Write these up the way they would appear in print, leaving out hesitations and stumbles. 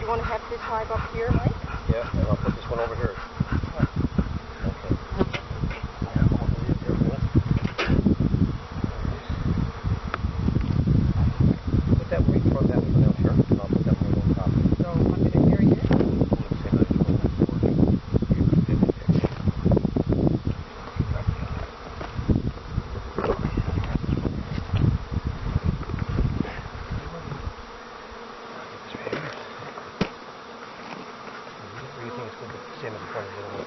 you want to have this hive up here, Mike? Yeah, and I'll put this one over here. Same as the front of the other one.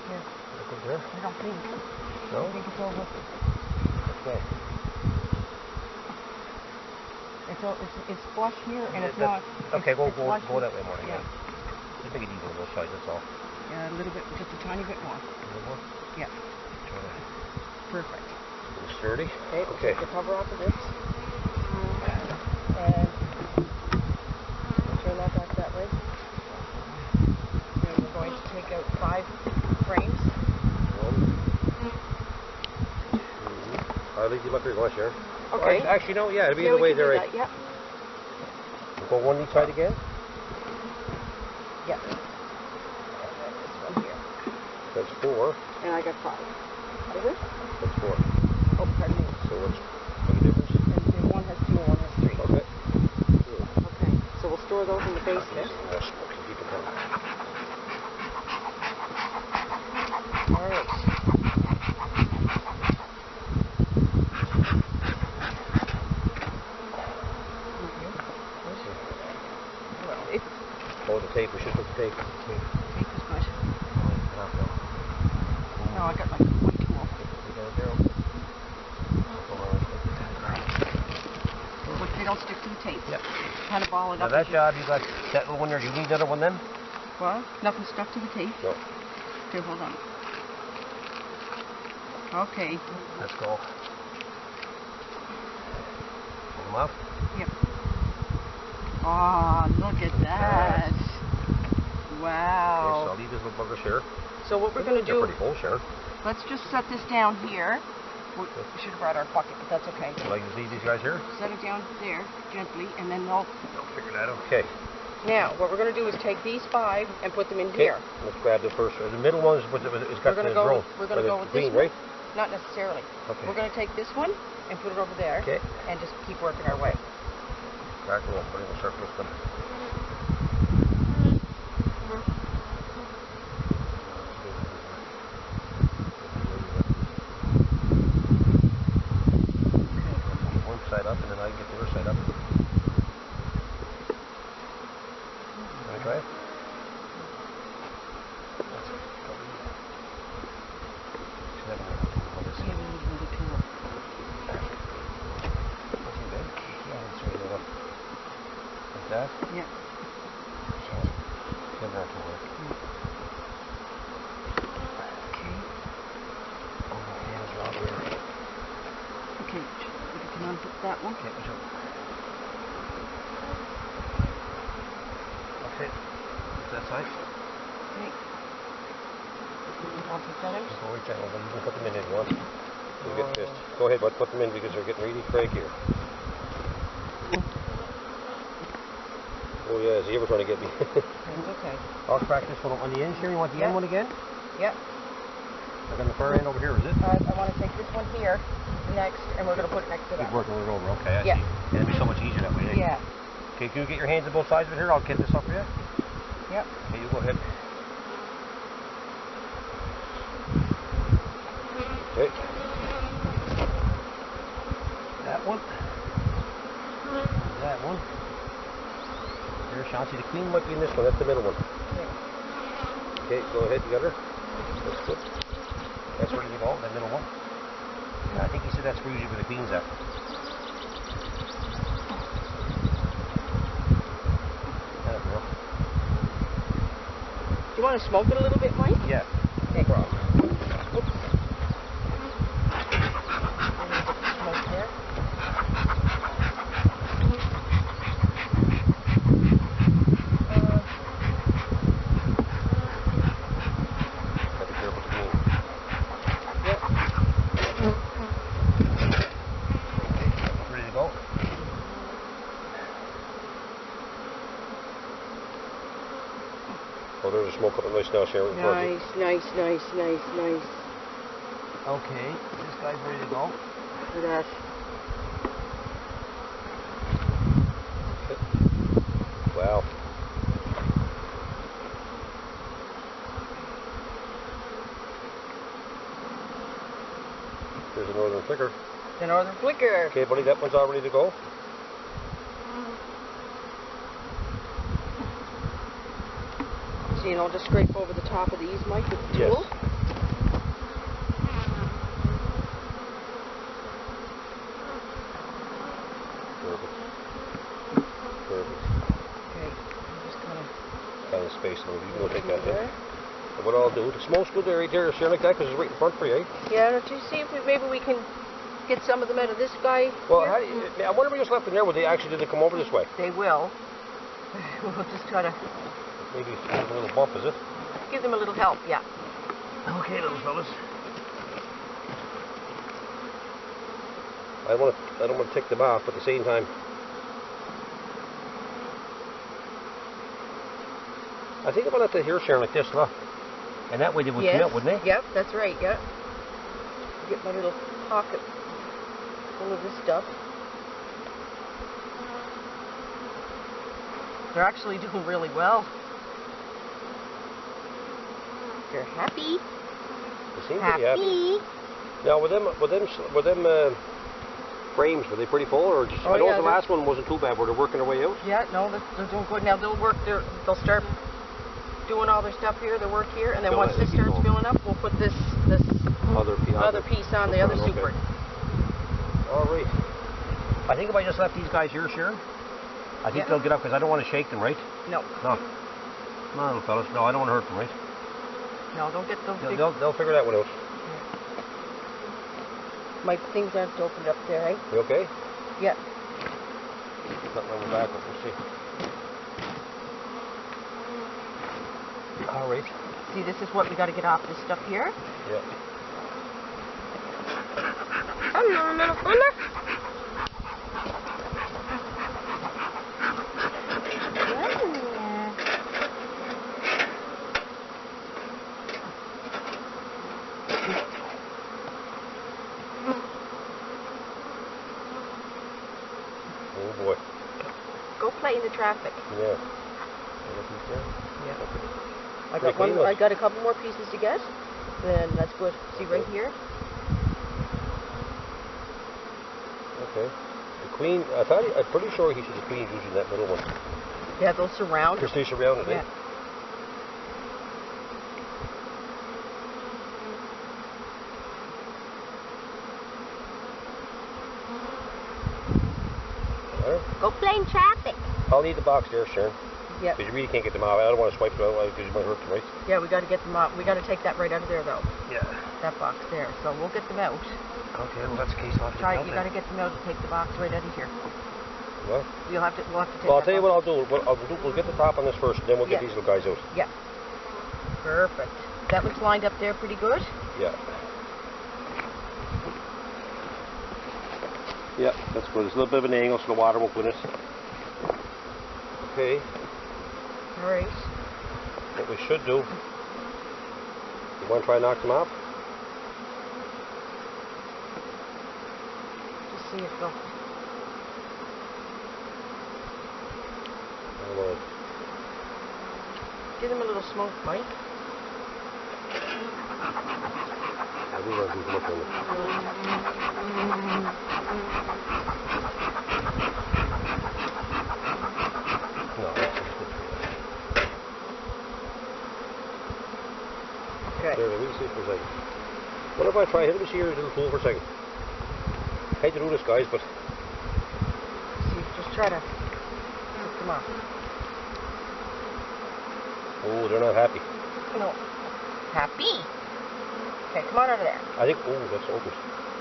Here. Is it there? I don't think. No? I think it's over. Okay. It's flush here, and it's not. Okay, go that way more. Yeah. Just make it even on both sides, that's all. Yeah, a little bit, just a tiny bit more. A little more? Yeah. Perfect. It's sturdy? Okay. Take the cover off of this. And turn that back that way. And we're going to take out 5 frames. 1, 2. I'll leave you look where you want, Sharon. Okay. Well, actually, no, yeah, it'll be the way there, right? Yeah. Go one each side again? Yeah. And then this one here. That's 4. And I got 5. Is it? That's 4. Oh, pardon me. So what's the difference? And one has 2 and one has 3. Okay. Good. Okay. So we'll store those in the basement. Okay, keep it coming. All right. Oh, the tape. We should put the tape. Tape is good. No, I got like one tool. You got it there? Look, they don't stick to the tape. Yep. Kind of ball it Now up. that job, you got that little one there. Do you need the other one then? What? Nothing stuck to the tape? No. Okay, hold on. Okay. Let's go. Pull them up. Yep. Oh, look at that. Wow. Okay, so I'll leave this little bugger here. So what we're going to do, pretty full, Sharon. let's just set this down here. We should have brought our bucket, but that's okay. Would I just leave these guys here? Set it down there gently, and then they'll figure that out. Okay. Now, what we're going to do is take these 5 and put them in here. Let's grab the first. The middle one is it's got the drone. We're going to go with green, this one. right? Not necessarily. Okay. We're going to take this one and put it over there. Okay. And just keep working our way. Crack them up, but it'll start with them. One side up, and then I can get the other side up. Can I try it? That? Yeah. Get that to work. Okay. Oh, my hands are all weird. Okay, if you can unhook that one. Okay, watch out. Okay. That side. Okay. I'll take that out. Just go right down. You can put them in if you want. You'll get pissed. Go ahead, bud. Put them in because they're getting really cranky here. Oh yeah, is he ever trying to get me? It's okay. I'll crack this one on the end here. You want the end one again? Yep. Like on the far end over here, is it? I want to take this one here next, and we're going to put it next to that. Keep working it over. Okay, I see. And it'll be so much easier that way. Eh? Yeah. Okay, can you get your hands on both sides of it here? I'll get this up for you. Yep. Okay, you go ahead. Okay. That one. That one. There, Shanti. The queen might be in this one. That's the middle one. Yeah. Okay, go ahead. You got her? That's good. That's where you go, that middle one. I think he said that's where usually where the queen's at. There we go. Do you want to smoke it a little bit, Mike? Yeah. Okay. No problem. Oops. Smoke there. Oh, there's a smoke up nice now, Sharon. Nice. Okay, this guy's ready to go. Look at that. Wow. There's a northern flicker. The northern flicker. Okay, buddy, that one's all ready to go. So, you know, just scrape over the top of these, Mike, with the tool. Yes. Perfect. Okay, just Kind of space a little. You can go take that there. there. And what I'll do, the smoke's good there, right there, Sharon, like that, because it's right in front for you, eh? Yeah, don't you see if maybe we can get some of them out of this guy? Well, here? how do you, I wonder if we just left them there. Would they actually, did they come over this way? They will. We'll just try to Maybe give them a little bump, is it? give them a little help, yeah. Okay, little fellas. I don't want to tick them off, but at the same time, I think I'm gonna let the hair Sharon like this, look. And that way they would come out, wouldn't they? Yep, that's right, yeah. Get my little pocket full of this stuff. They're actually doing really well. They're happy. They seem to be happy. Now, were them frames, were they pretty full, or just? Oh, I know yeah, the last one wasn't too bad. Were they working their way out? Yeah, no, they're doing good. Now they'll start doing all their stuff here, their work here, and then once this starts filling up, we'll put this other piece on the other super. All right. I think if I just left these guys here, Sharon, I think they'll get up because I don't want to shake them, right? No. No. No, little fellas. No, I don't want to hurt them, right? No, don't get those big... They'll figure that one out. My things aren't opened up there, eh? You okay? Yeah. Nothing on the back, but we'll see. All right. See, this is what we got to get off this stuff here. Yeah. Hello, little fella. Oh boy. Go play in the traffic. Yeah. Yeah. I got a couple more pieces to get. Then that's good. See right here. Okay. The queen. I'm pretty sure he said the queen's using that middle one. Yeah, they'll surround. Just they surround it. Yeah. Eh? Go play in traffic. I'll need the box there, Sharon. Yeah. Because you really can't get them out. I don't want to swipe them out because you might hurt them, right? Yeah, we got to get them out. We got to take that right out of there, though. Yeah. That box there. So we'll get them out. Okay, well that's the case. I'll have to Try. You got to get them out and take the box right out of here. What? We'll have to take. Well, I'll tell you what I'll do. We'll get the top on this first, and then we'll get these little guys out. Yeah. Perfect. That one's lined up there pretty good. Yeah. Yeah, that's good. There's a little bit of an angle so the water won't go in it. Okay. All right. What we should do, you want to try and knock them off? Just see if they'll... Give them a little smoke, Mike. I do want to do much on it. No, that's just good. Okay. There, let me see for a second. What if I try, let me see your little tool for a second. I hate to do this, guys, but... See, just try to pick them off. Oh, they're not happy. No. Happy? Okay, come on out of there. I think, oh, that's open.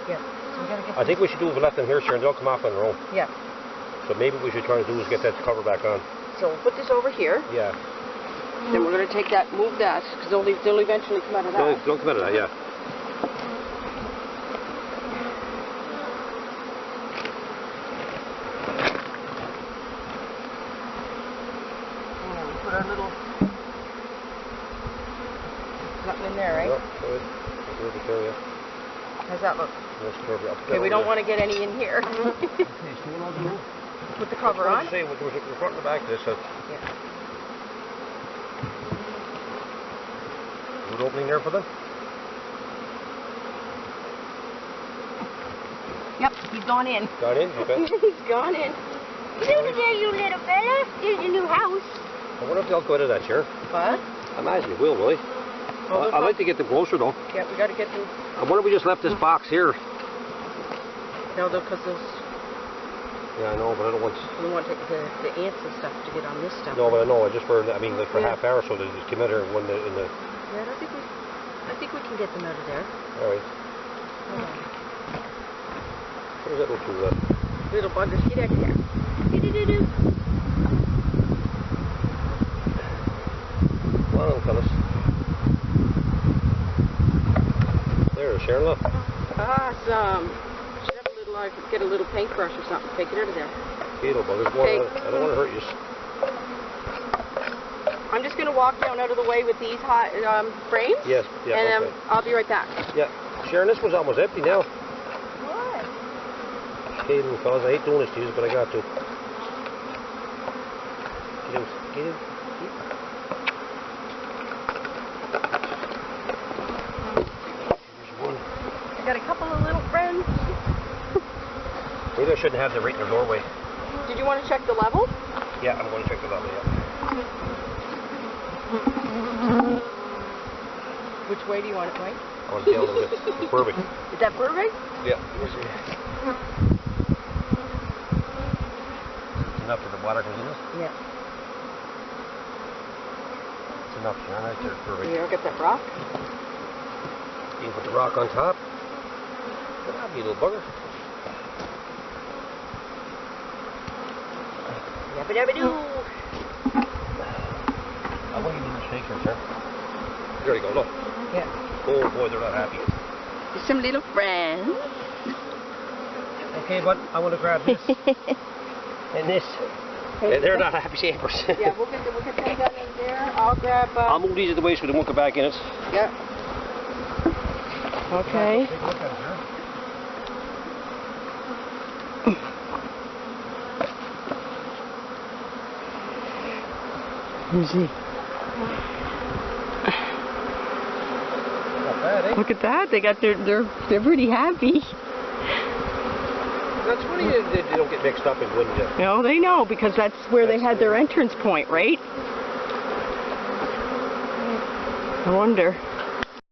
Yeah, so we gotta get I think we should do it with left and here, Sharon. They'll come off on their own. Yeah. So maybe what we should try to do is get that cover back on. So we'll put this over here. Yeah. Then we're going to take that, move that, because they'll eventually come out of that. Don't come out of that, yeah. And we put our little Nothing in there, right? No, good. Good to carry it. How's that look? Looks perfect. Okay, we don't want to get any in here. Okay, so what I'll do... Put the cover on? Say, there was a front and the back to this. Yeah. Good opening there for them? Yep, he's gone in. Gone in? Okay. He's gone in. Look there, you little fella. There's a new house. I wonder if they'll go into that chair. What? I imagine they will they? Well, I'd like to get them closer though. Yeah, we got to get them. I wonder if we just left this box here. No, because those... Yeah, I know, but I don't want... We don't want to take the ants and stuff to get on this stuff. No, but I know, just for, I mean, like for half hour, so they just come out here when in the... Yeah, I think we can get them out of there. Alright. What is that little Little buggers, get out here. Do-do-do-do. Come on, fellas. There, Sharon, look. Awesome. Should have a little, get a little paintbrush or something. Take it out of there. Beetle buggers, Okay. I don't want to hurt you. I'm just going to walk down out of the way with these hot frames. Yes, yeah, and okay. I'll be right back. Yeah. Sharon, this one's almost empty now. What? Kidding, fellas, I hate doing this to you, but I got to. Get in. Here's one. I got a couple of little friends. Maybe I shouldn't have them right in their doorway. Did you want to check the level? Yeah, I'm going to check the level, yeah. Which way do you want it, Mike? I want to tell them it's perfect. Is that perfect? Yeah. It's enough for the water goes in it? Yeah. It's enough, Sharon, right there, perfect. You get that rock? You can put the rock on top. Good job, you little bugger. Yabba-dabba-doo. I want you to shake her, sir. There you go, look. Yeah. Oh boy, they're not happy. There's some little friends. Okay, but I want to grab this and this. Hey, They're not happy shapers. Yeah, we'll get them down in there. I'll grab... I'll move these out of the way so they won't get back in it. Yeah. Okay. Take a look at it, sir. Let me see. Not bad, eh? Look at that. They got they're pretty happy. That's funny they don't get mixed up in one. No, they know because that's where they had their entrance point, right? I wonder.